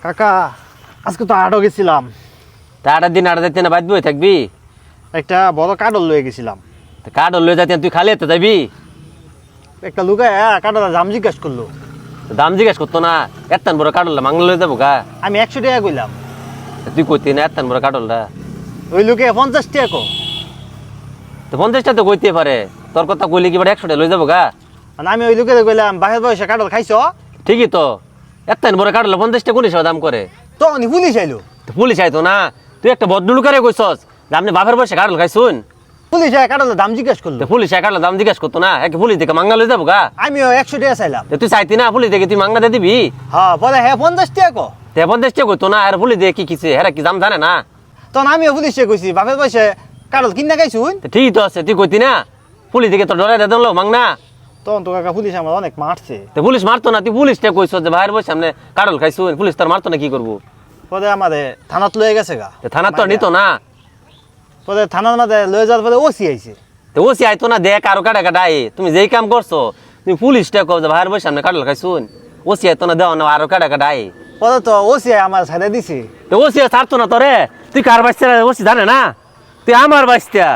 কাকা আজকে তো আটও গেছিলাম। তা 8 দিন 8 দিন বাদ বই থাকবি। একটা বড় কাঠল লয়ে গেছিলাম। কাঠ লয়ে যাতে তুই খালি হাতে যাবি। একটা লুকায় কাঠল দাম জিজ্ঞেস করলো। দাম জিজ্ঞেস করতো না, এত্তান বড় কাঠলটা মাংলা লয়ে যাবো গা। আমি 100 টাকা কইলাম। তুই কইতি না এত্তান বড় কাঠলটা। ওই লোকে 50 টাকা কো। তো 50টা তো কইতে পারে, তোর কথা কইলে কি বড় 100 টাকা লয়ে যাবো গা। মানে আমি ওই লোকে কইলাম বাহির বয়সে কাঠল খাইছো? ঠিকই তো, এত্তান বড় কাঠল 50 টাকা কোন দাম করে। তো উনি পুলিশ আইলো। তো পুলিশ আইতো না, তুই একটা বদলুকারে কইছস যে আপনি বাপের বয়সে কাঠল খাইছুন। পুলিশ কাঠলের দাম জিজ্ঞেস করলো। তো পুলিশ কাঠল দাম জিজ্ঞেস করতো না, এক পুলিশ দেখে মাংলা লয়ে যাবো গা। আমিও 100 টাকা চাইলাম। তুই চাইতি না, পুলিশ দেখে তুই মাংলা দিয়ে দিবি। হ্যাঁ পরে 50 টাকা কো। তে 50 টাকা কইতো না, আর পুলিশ দেখে কি কিছে হেরা কি দাম জানে না। তখন আমিও পুলিশে কইছি বাপের বয়সে কাঠল কিনা খাইছুন। তো ঠিকই তো আছে, তুই কইতি না পুলিশ দেখে তো ডরাই দেন লোক মাংনা। তখন তো কাকা পুলিশ আমার অনেক মারছে। তো পুলিশ মারতো না, তুই পুলিশটা কইছ যে ভাইয়ের বসে সামনে কাটল খাইছুন, পুলিশ তোর মারতো না কি করবো। পরে আমাদের থানাত লয়ে গেছে গা। থানার তো নিত না। পরে থানার মাঝে লয়ে যাওয়ার পরে ওসি আইছে। তো ওসি আইতো না, দেখ আরো কাটা কাটাই তুমি যেই কাম করছো, তুমি পুলিশটা কও যে ভাইয়ের বসে সামনে কাটল খাইছুন, ওসি আইতো না, দেওয়া না আরো কাটা কাটাই। পরে তো ওসি আমার ছাড়ে দিছে। তো ওসি ছাড়তো না তোরে, তুই কার বাচ্চা ওসি জানে না, তুই আমার বাচ্চা।